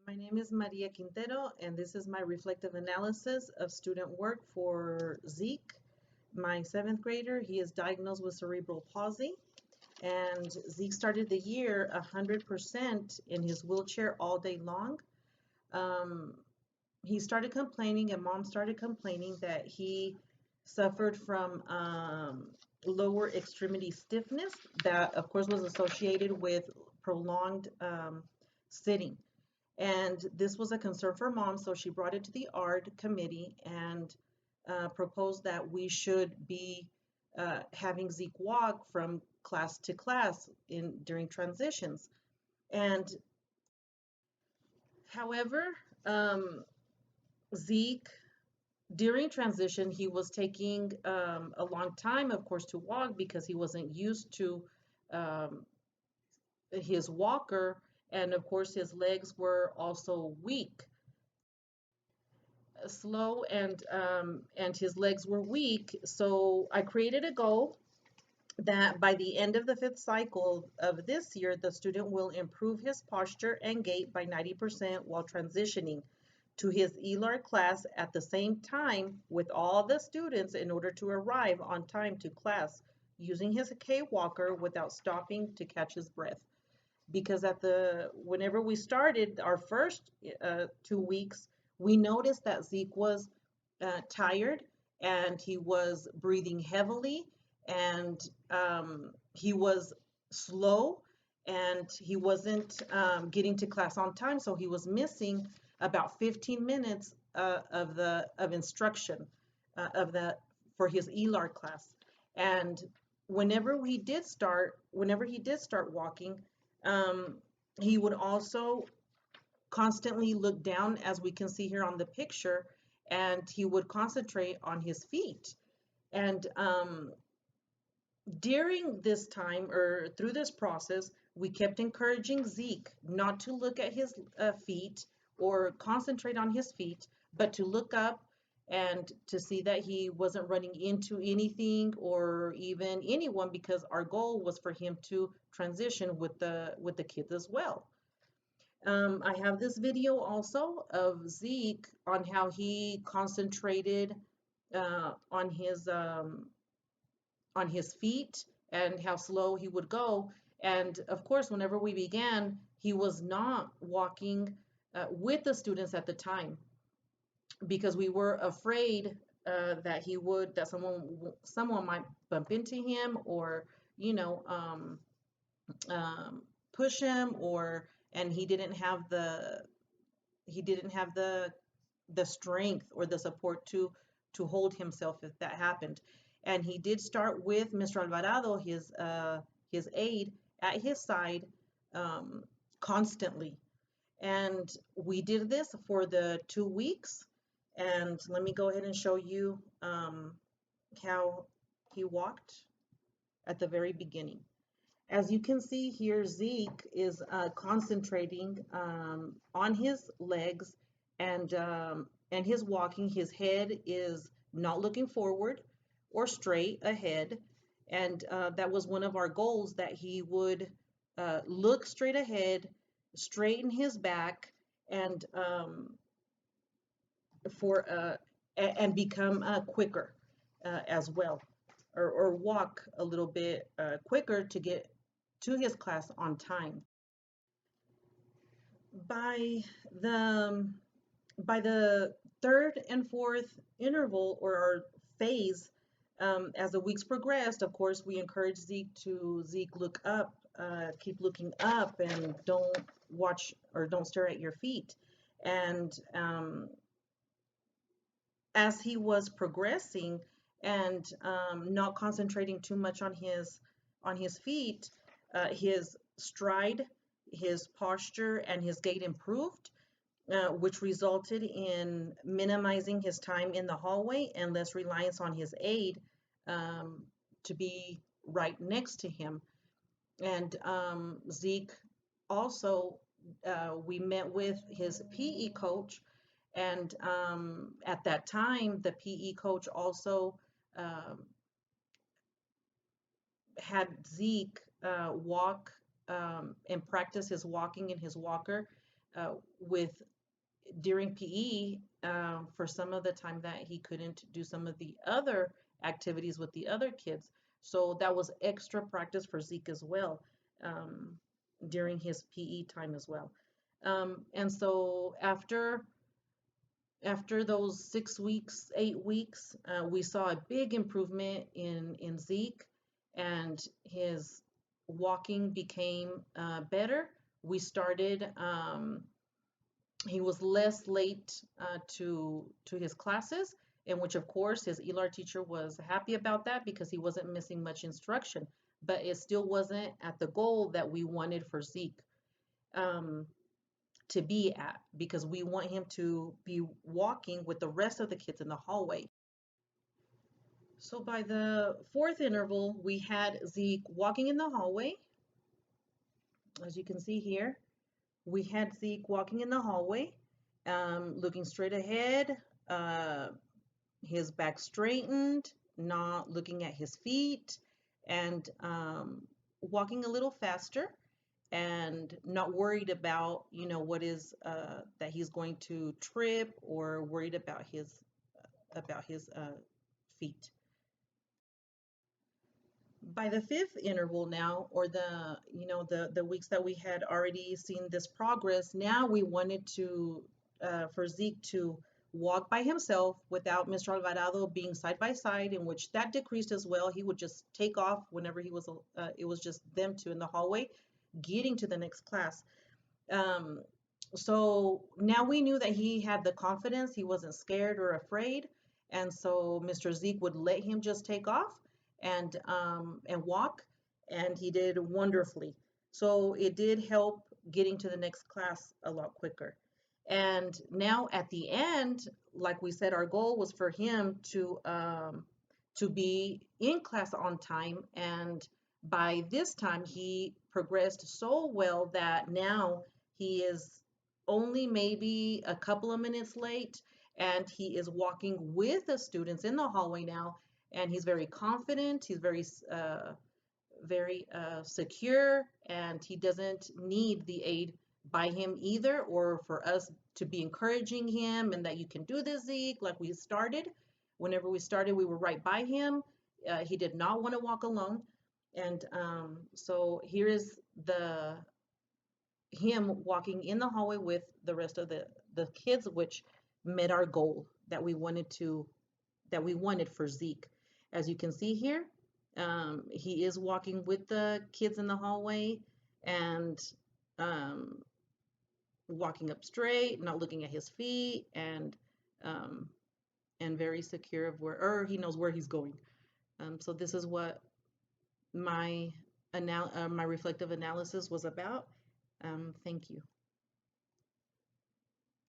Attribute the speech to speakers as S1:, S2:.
S1: My name is Maria Quintero, and this is my reflective analysis of student work for Zeke, my seventh grader. He is diagnosed with cerebral palsy, and Zeke started the year 100% in his wheelchair all day long. Um, he started complaining, and mom started complaining that he suffered from lower extremity stiffness that, of course, was associated with prolonged sitting. And this was a concern for mom, so she brought it to the ARD committee and proposed that we should be having Zeke walk from class to class during transitions. And however, um, Zeke, during transition, he was taking a long time, of course, to walk because he wasn't used to um, his walker, and of course, his legs were also weak. Slow and his legs were weak. So I created a goal that by the end of the fifth cycle of this year, the student will improve his posture and gait by 90% while transitioning to his ELAR class at the same time with all the students in order to arrive on time to class using his K walker without stopping to catch his breath. Because whenever we started our first 2 weeks, we noticed that Zeke was tired and he was breathing heavily and he was slow and he wasn't getting to class on time, so he was missing about 15 minutes of instruction of the for his ELAR class. And whenever he did start walking, um, he would also constantly look down, as we can see here on the picture, and he would concentrate on his feet. And during this time or through this process, we kept encouraging Zeke not to look at his feet or concentrate on his feet, but to look up and to see that he wasn't running into anything or even anyone, because our goal was for him to transition with the kids as well. I have this video also of Zeke on how he concentrated on his feet and how slow he would go. And of course, whenever we began, he was not walking with the students at the time because we were afraid that someone might bump into him or you know um, push him, or and he didn't have the strength or the support to hold himself if that happened. And he did start with Mr. Alvarado, his aide, at his side um, constantly. And we did this for the 2 weeks. And let me go ahead and show you how he walked at the very beginning. As you can see here, Zeke is concentrating on his legs and his walking. His head is not looking forward or straight ahead, and that was one of our goals, that he would look straight ahead, straighten his back, and for and become quicker as well, or walk a little bit quicker to get to his class on time. By the by the third and fourth interval or our phase, as the weeks progressed, of course, we encouraged Zeke look up, keep looking up, and don't stare at your feet. And as he was progressing and not concentrating too much on his feet, his stride, his posture, and his gait improved, which resulted in minimizing his time in the hallway and less reliance on his aide to be right next to him. And Zeke also, we met with his PE coach, and at that time, the PE coach also um, had Zeke walk and practice his walking in his walker with during PE, for some of the time that he couldn't do some of the other activities with the other kids. So that was extra practice for Zeke as well, um, during his PE time as well. And so after those 6 weeks, 8 weeks, we saw a big improvement in Zeke, and his walking became better. We started. He was less late to his classes, in which of course his ELAR teacher was happy about that because he wasn't missing much instruction, but it still wasn't at the goal that we wanted for Zeke. To be at, because we want him to be walking with the rest of the kids in the hallway. So by the fourth interval, we had Zeke walking in the hallway. As you can see here, we had Zeke walking in the hallway, looking straight ahead, uh, his back straightened, not looking at his feet, and walking a little faster, and not worried about, what is that he's going to trip, or worried about his feet. By the fifth interval now, or the weeks that we had already seen this progress, now we wanted to for Zeke to walk by himself without Mr. Alvarado being side by side, in which that decreased as well. He would just take off whenever it was just them two in the hallway getting to the next class. Um, so now we knew that he had the confidence, he wasn't scared or afraid, and so Mr. Zeke would let him just take off and walk, and he did wonderfully. So it did help getting to the next class a lot quicker. And now at the end, like we said, our goal was for him to be in class on time, and by this time he progressed so well that now he is only maybe a couple of minutes late, and he is walking with the students in the hallway now, and he's very confident, he's very secure, and he doesn't need the aid by him either, or for us to be encouraging him and that you can do this, Zeke, like we started. Whenever we started, we were right by him. He did not want to walk alone. And so here is him walking in the hallway with the rest of the kids, which met our goal that we wanted for Zeke. As you can see here, he is walking with the kids in the hallway, and um, walking up straight, not looking at his feet, um, and very secure of or he knows where he's going. So this is what my my reflective analysis was about. Thank you.